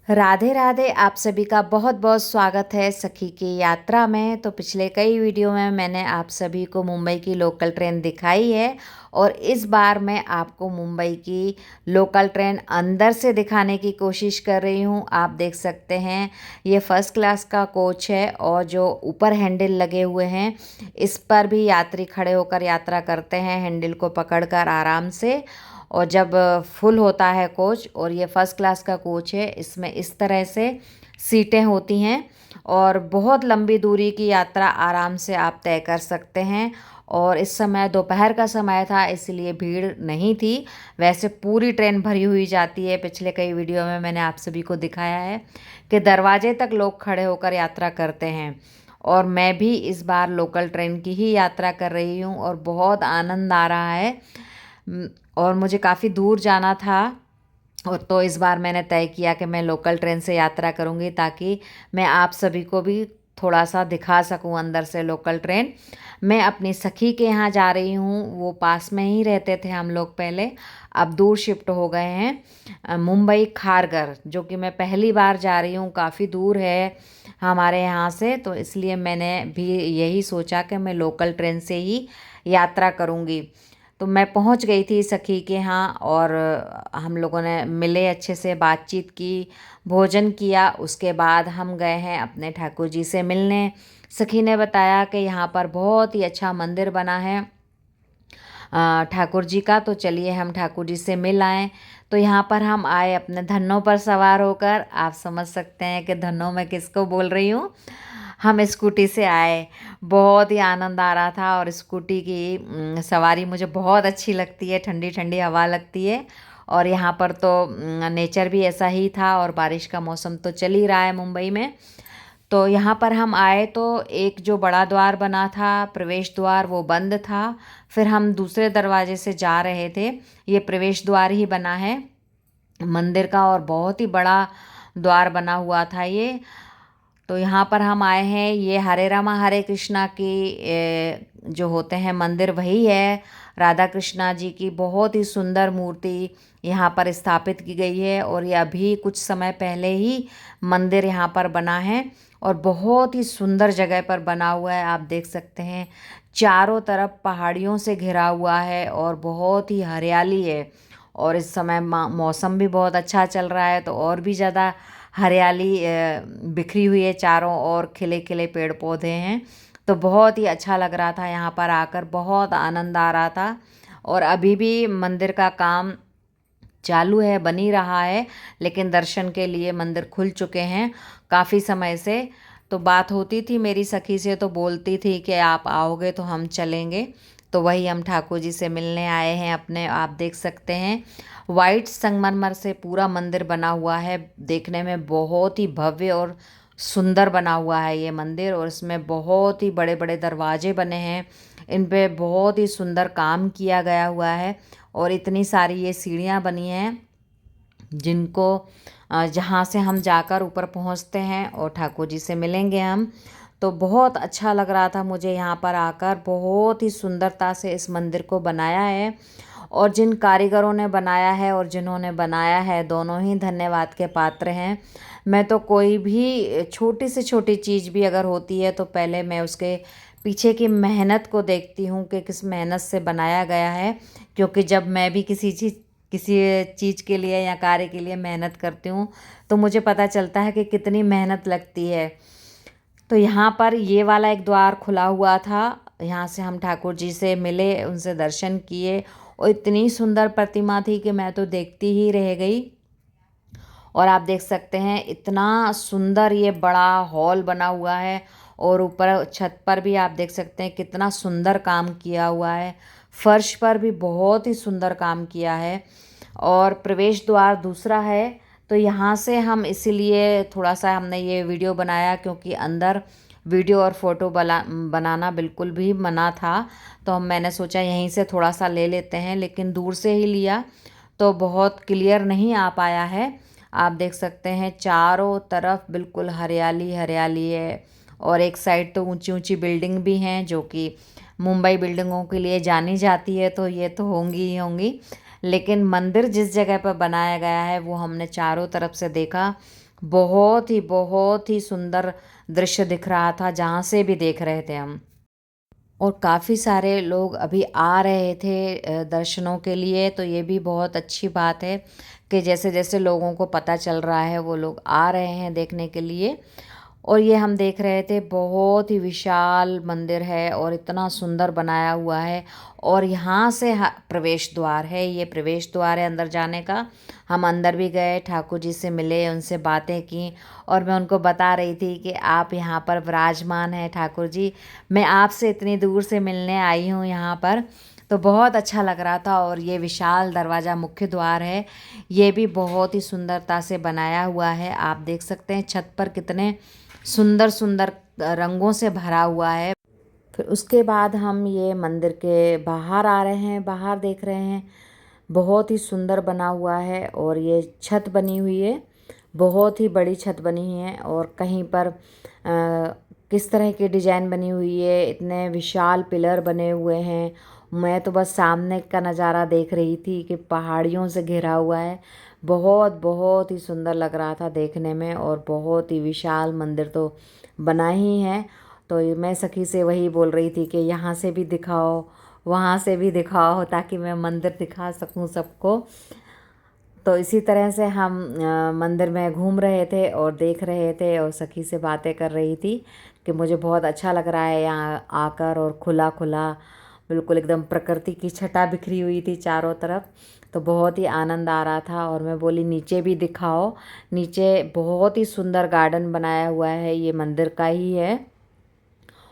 राधे राधे। आप सभी का बहुत बहुत स्वागत है सखी की यात्रा में। तो पिछले कई वीडियो में मैंने आप सभी को मुंबई की लोकल ट्रेन दिखाई है और इस बार मैं आपको मुंबई की लोकल ट्रेन अंदर से दिखाने की कोशिश कर रही हूँ। आप देख सकते हैं ये फर्स्ट क्लास का कोच है और जो ऊपर हैंडल लगे हुए हैं इस पर भी यात्री खड़े होकर यात्रा करते हैं, हैंडल को पकड़कर आराम से। और जब फुल होता है कोच, और ये फर्स्ट क्लास का कोच है, इसमें इस तरह से सीटें होती हैं और बहुत लंबी दूरी की यात्रा आराम से आप तय कर सकते हैं। और इस समय दोपहर का समय था इसलिए भीड़ नहीं थी। वैसे पूरी ट्रेन भरी हुई जाती है। पिछले कई वीडियो में मैंने आप सभी को दिखाया है कि दरवाजे तक लोग खड़े होकर यात्रा करते हैं। और मैं भी इस बार लोकल ट्रेन की ही यात्रा कर रही हूँ और बहुत आनंद आ रहा है। और मुझे काफ़ी दूर जाना था और तो इस बार मैंने तय किया कि मैं लोकल ट्रेन से यात्रा करूंगी ताकि मैं आप सभी को भी थोड़ा सा दिखा सकूं अंदर से लोकल ट्रेन। मैं अपनी सखी के यहाँ जा रही हूँ। वो पास में ही रहते थे हम लोग पहले, अब दूर शिफ्ट हो गए हैं मुंबई खारघर, जो कि मैं पहली बार जा रही हूँ। काफ़ी दूर है हमारे यहाँ से, तो इसलिए मैंने भी यही सोचा कि मैं लोकल ट्रेन से ही यात्रा करूँगी। तो मैं पहुंच गई थी सखी के यहाँ और हम लोगों ने मिले, अच्छे से बातचीत की, भोजन किया। उसके बाद हम गए हैं अपने ठाकुर जी से मिलने। सखी ने बताया कि यहाँ पर बहुत ही अच्छा मंदिर बना है ठाकुर जी का, तो चलिए हम ठाकुर जी से मिल आएँ। तो यहाँ पर हम आए अपने धन्नों पर सवार होकर। आप समझ सकते हैं कि धन्नों मैं किसको बोल रही हूँ। हम स्कूटी से आए, बहुत ही आनंद आ रहा था और स्कूटी की सवारी मुझे बहुत अच्छी लगती है। ठंडी ठंडी हवा लगती है और यहाँ पर तो नेचर भी ऐसा ही था और बारिश का मौसम तो चल ही रहा है मुंबई में। तो यहाँ पर हम आए तो एक जो बड़ा द्वार बना था, प्रवेश द्वार, वो बंद था। फिर हम दूसरे दरवाजे से जा रहे थे। ये प्रवेश द्वार ही बना है मंदिर का और बहुत ही बड़ा द्वार बना हुआ था ये। तो यहाँ पर हम आए हैं, ये हरे रामा हरे कृष्णा की जो होते हैं मंदिर वही है। राधा कृष्णा जी की बहुत ही सुंदर मूर्ति यहाँ पर स्थापित की गई है और ये अभी कुछ समय पहले ही मंदिर यहाँ पर बना है और बहुत ही सुंदर जगह पर बना हुआ है। आप देख सकते हैं चारों तरफ पहाड़ियों से घिरा हुआ है और बहुत ही हरियाली है। और इस समय मौसम भी बहुत अच्छा चल रहा है तो और भी ज़्यादा हरियाली बिखरी हुई है, चारों ओर खिले खिले पेड़ पौधे हैं। तो बहुत ही अच्छा लग रहा था यहाँ पर आकर, बहुत आनंद आ रहा था। और अभी भी मंदिर का काम चालू है, बन ही रहा है, लेकिन दर्शन के लिए मंदिर खुल चुके हैं काफ़ी समय से। तो बात होती थी मेरी सखी से, तो बोलती थी कि आप आओगे तो हम चलेंगे। तो वही हम ठाकुर जी से मिलने आए हैं अपने। आप देख सकते हैं वाइट संगमरमर से पूरा मंदिर बना हुआ है। देखने में बहुत ही भव्य और सुंदर बना हुआ है ये मंदिर और इसमें बहुत ही बड़े बड़े दरवाजे बने हैं। इन पे बहुत ही सुंदर काम किया गया हुआ है और इतनी सारी ये सीढ़ियाँ बनी हैं जिनको जहाँ से हम जाकर ऊपर पहुँचते हैं और ठाकुर जी से मिलेंगे हम। तो बहुत अच्छा लग रहा था मुझे यहाँ पर आकर। बहुत ही सुंदरता से इस मंदिर को बनाया है और जिन कारीगरों ने बनाया है और जिन्होंने बनाया है दोनों ही धन्यवाद के पात्र हैं। मैं तो कोई भी छोटी से छोटी चीज़ भी अगर होती है तो पहले मैं उसके पीछे की मेहनत को देखती हूँ कि किस मेहनत से बनाया गया है। क्योंकि जब मैं भी किसी चीज़ के लिए या कार्य के लिए मेहनत करती हूँ तो मुझे पता चलता है कि कितनी मेहनत लगती है। तो यहाँ पर ये वाला एक द्वार खुला हुआ था, यहाँ से हम ठाकुर जी से मिले, उनसे दर्शन किए और इतनी सुंदर प्रतिमा थी कि मैं तो देखती ही रह गई। और आप देख सकते हैं इतना सुंदर ये बड़ा हॉल बना हुआ है और ऊपर छत पर भी आप देख सकते हैं कितना सुंदर काम किया हुआ है। फर्श पर भी बहुत ही सुंदर काम किया है और प्रवेश द्वार दूसरा है। तो यहाँ से हम इसीलिए थोड़ा सा हमने ये वीडियो बनाया क्योंकि अंदर वीडियो और फ़ोटो बनाना बिल्कुल भी मना था। तो मैंने सोचा यहीं से थोड़ा सा ले लेते हैं, लेकिन दूर से ही लिया तो बहुत क्लियर नहीं आ पाया है। आप देख सकते हैं चारों तरफ बिल्कुल हरियाली हरियाली है और एक साइड तो ऊंची ऊंची बिल्डिंग भी हैं जो कि मुंबई बिल्डिंगों के लिए जानी जाती है, तो ये तो होंगी ही होंगी। लेकिन मंदिर जिस जगह पर बनाया गया है वो हमने चारों तरफ से देखा बहुत ही सुंदर दृश्य दिख रहा था जहाँ से भी देख रहे थे हम। और काफ़ी सारे लोग अभी आ रहे थे दर्शनों के लिए, तो ये भी बहुत अच्छी बात है कि जैसे जैसे लोगों को पता चल रहा है वो लोग आ रहे हैं देखने के लिए। और ये हम देख रहे थे, बहुत ही विशाल मंदिर है और इतना सुंदर बनाया हुआ है। और यहाँ से प्रवेश द्वार है, ये प्रवेश द्वार है अंदर जाने का। हम अंदर भी गए, ठाकुर जी से मिले, उनसे बातें की और मैं उनको बता रही थी कि आप यहाँ पर विराजमान हैं ठाकुर जी, मैं आपसे इतनी दूर से मिलने आई हूँ यहाँ पर। तो बहुत अच्छा लग रहा था। और ये विशाल दरवाज़ा मुख्य द्वार है, ये भी बहुत ही सुंदरता से बनाया हुआ है। आप देख सकते हैं छत पर कितने सुंदर सुंदर रंगों से भरा हुआ है। फिर उसके बाद हम ये मंदिर के बाहर आ रहे हैं, बाहर देख रहे हैं, बहुत ही सुंदर बना हुआ है। और ये छत बनी हुई है, बहुत ही बड़ी छत बनी हुई है। और कहीं पर किस तरह की डिजाइन बनी हुई है, इतने विशाल पिलर बने हुए हैं। मैं तो बस सामने का नज़ारा देख रही थी कि पहाड़ियों से घिरा हुआ है। बहुत ही सुंदर लग रहा था देखने में। और बहुत ही विशाल मंदिर तो बना ही है। तो मैं सखी से वही बोल रही थी कि यहाँ से भी दिखाओ, वहाँ से भी दिखाओ, ताकि मैं मंदिर दिखा सकूँ सबको। तो इसी तरह से हम मंदिर में घूम रहे थे और देख रहे थे और सखी से बातें कर रही थी कि मुझे बहुत अच्छा लग रहा है यहाँ आकर। और खुला खुला बिल्कुल एकदम प्रकृति की छटा बिखरी हुई थी चारों तरफ, तो बहुत ही आनंद आ रहा था। और मैं बोली नीचे भी दिखाओ, नीचे बहुत ही सुंदर गार्डन बनाया हुआ है, ये मंदिर का ही है।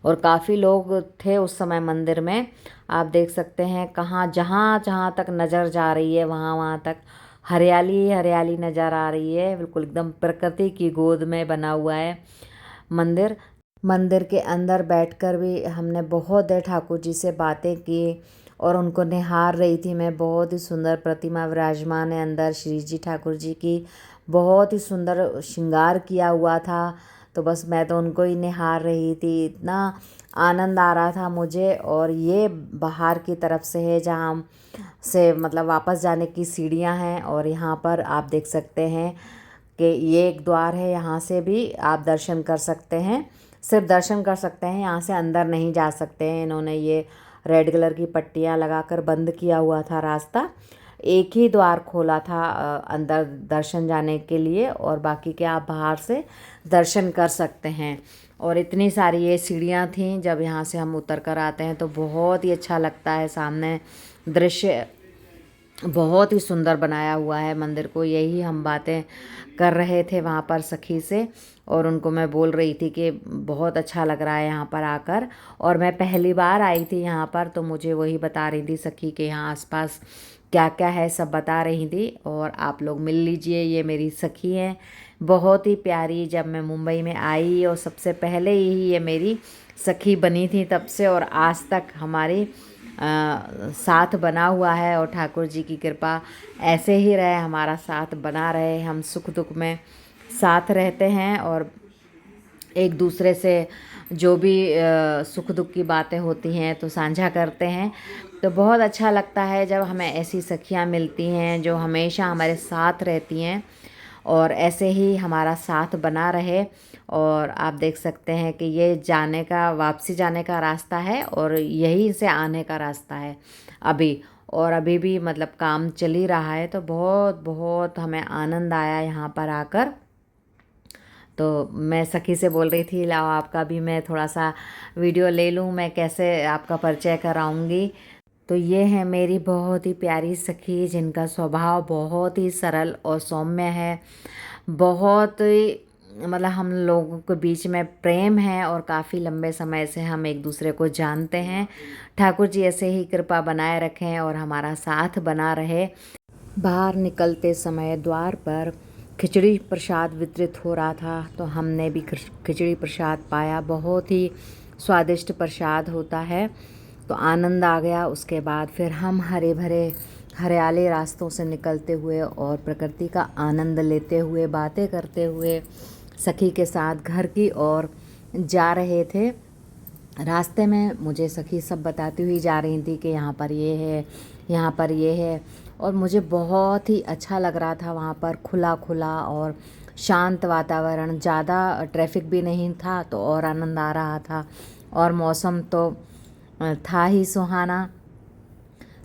और काफ़ी लोग थे उस समय मंदिर में। आप देख सकते हैं कहाँ जहाँ जहाँ तक नज़र जा रही है वहाँ वहाँ तक हरियाली ही हरियाली नज़र आ रही है। बिल्कुल एकदम प्रकृति की गोद में बना हुआ है मंदिर। मंदिर के अंदर बैठकर भी हमने बहुत देर ठाकुर जी से बातें की और उनको निहार रही थी मैं। बहुत ही सुंदर प्रतिमा विराजमान है अंदर श्री जी ठाकुर जी की, बहुत ही सुंदर श्रृंगार किया हुआ था। तो बस मैं तो उनको ही निहार रही थी, इतना आनंद आ रहा था मुझे। और ये बाहर की तरफ से है जहाँ से मतलब वापस जाने की सीढ़ियाँ हैं। और यहाँ पर आप देख सकते हैं कि ये एक द्वार है, यहाँ से भी आप दर्शन कर सकते हैं, सिर्फ दर्शन कर सकते हैं, यहाँ से अंदर नहीं जा सकते हैं। इन्होंने ये रेड कलर की पट्टियाँ लगाकर बंद किया हुआ था रास्ता। एक ही द्वार खोला था अंदर दर्शन जाने के लिए, और बाकी के आप बाहर से दर्शन कर सकते हैं। और इतनी सारी ये सीढ़ियाँ थीं, जब यहाँ से हम उतर कर आते हैं तो बहुत ही अच्छा लगता है। सामने दृश्य बहुत ही सुंदर बनाया हुआ है मंदिर को। यही हम बातें कर रहे थे वहाँ पर सखी से, और उनको मैं बोल रही थी कि बहुत अच्छा लग रहा है यहाँ पर आकर। और मैं पहली बार आई थी यहाँ पर, तो मुझे वही बता रही थी सखी कि यहाँ आसपास क्या क्या है सब बता रही थी। और आप लोग मिल लीजिए, ये मेरी सखी हैं, बहुत ही प्यारी। जब मैं मुंबई में आई और सबसे पहले ही ये मेरी सखी बनी थी, तब से और आज तक हमारी साथ बना हुआ है। और ठाकुर जी की कृपा ऐसे ही रहे, हमारा साथ बना रहे, हम सुख दुख में साथ रहते हैं। और एक दूसरे से जो भी सुख दुख की बातें होती हैं तो साझा करते हैं। तो बहुत अच्छा लगता है जब हमें ऐसी सखियां मिलती हैं जो हमेशा हमारे साथ रहती हैं, और ऐसे ही हमारा साथ बना रहे। और आप देख सकते हैं कि ये जाने का, वापसी जाने का रास्ता है और यहीं से आने का रास्ता है अभी। और अभी भी मतलब काम चल ही रहा है। तो बहुत बहुत हमें आनंद आया यहाँ पर आकर। तो मैं सखी से बोल रही थी लाओ आपका भी मैं थोड़ा सा वीडियो ले लूँ, मैं कैसे आपका परिचय कराऊँगी। तो ये है मेरी बहुत ही प्यारी सखी, जिनका स्वभाव बहुत ही सरल और सौम्य है। बहुत ही मतलब हम लोगों के बीच में प्रेम है और काफ़ी लंबे समय से हम एक दूसरे को जानते हैं। ठाकुर जी ऐसे ही कृपा बनाए रखें और हमारा साथ बना रहे। बाहर निकलते समय द्वार पर खिचड़ी प्रसाद वितरित हो रहा था, तो हमने भी खिचड़ी प्रसाद पाया। बहुत ही स्वादिष्ट प्रसाद होता है, तो आनंद आ गया। उसके बाद फिर हम हरे भरे हरियाले रास्तों से निकलते हुए और प्रकृति का आनंद लेते हुए, बातें करते हुए सखी के साथ घर की ओर जा रहे थे। रास्ते में मुझे सखी सब बताती हुई जा रही थी कि यहाँ पर ये है, यहाँ पर ये है। और मुझे बहुत ही अच्छा लग रहा था वहाँ पर खुला खुला, और शांत वातावरण, ज़्यादा ट्रैफिक भी नहीं था तो और आनंद आ रहा था, और मौसम तो था ही सुहाना।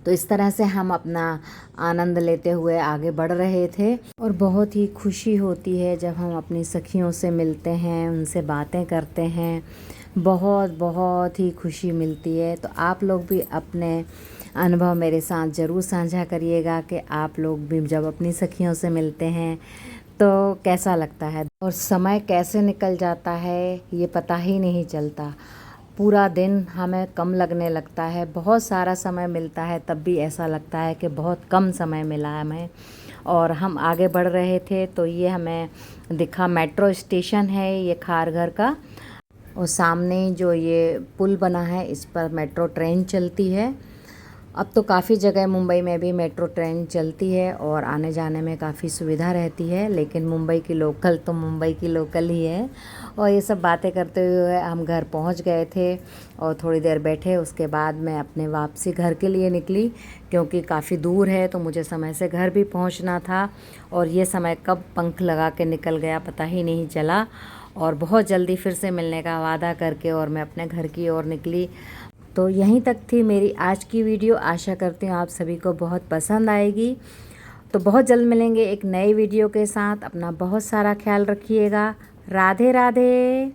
तो इस तरह से हम अपना आनंद लेते हुए आगे बढ़ रहे थे, और बहुत ही खुशी होती है जब हम अपनी सखियों से मिलते हैं, उनसे बातें करते हैं, बहुत बहुत ही खुशी मिलती है। तो आप लोग भी अपने अनुभव मेरे साथ ज़रूर साझा करिएगा कि आप लोग भी जब अपनी सखियों से मिलते हैं तो कैसा लगता है, और समय कैसे निकल जाता है ये पता ही नहीं चलता। पूरा दिन हमें कम लगने लगता है, बहुत सारा समय मिलता है तब भी ऐसा लगता है कि बहुत कम समय मिला है हमें। और हम आगे बढ़ रहे थे तो ये हमें दिखा मेट्रो स्टेशन है ये खारघर का, और सामने जो ये पुल बना है इस पर मेट्रो ट्रेन चलती है। अब तो काफ़ी जगह मुंबई में भी मेट्रो ट्रेन चलती है और आने जाने में काफ़ी सुविधा रहती है, लेकिन मुंबई की लोकल तो मुंबई की लोकल ही है। और ये सब बातें करते हुए हम घर पहुंच गए थे और थोड़ी देर बैठे, उसके बाद मैं अपने वापसी घर के लिए निकली, क्योंकि काफ़ी दूर है तो मुझे समय से घर भी पहुंचना था। और ये समय कब पंख लगा के निकल गया पता ही नहीं चला, और बहुत जल्दी फिर से मिलने का वादा करके और मैं अपने घर की ओर निकली। तो यहीं तक थी मेरी आज की वीडियो। आशा करती हूँ आप सभी को बहुत पसंद आएगी। तो बहुत जल्द मिलेंगे एक नए वीडियो के साथ। अपना बहुत सारा ख्याल रखिएगा। राधे राधे।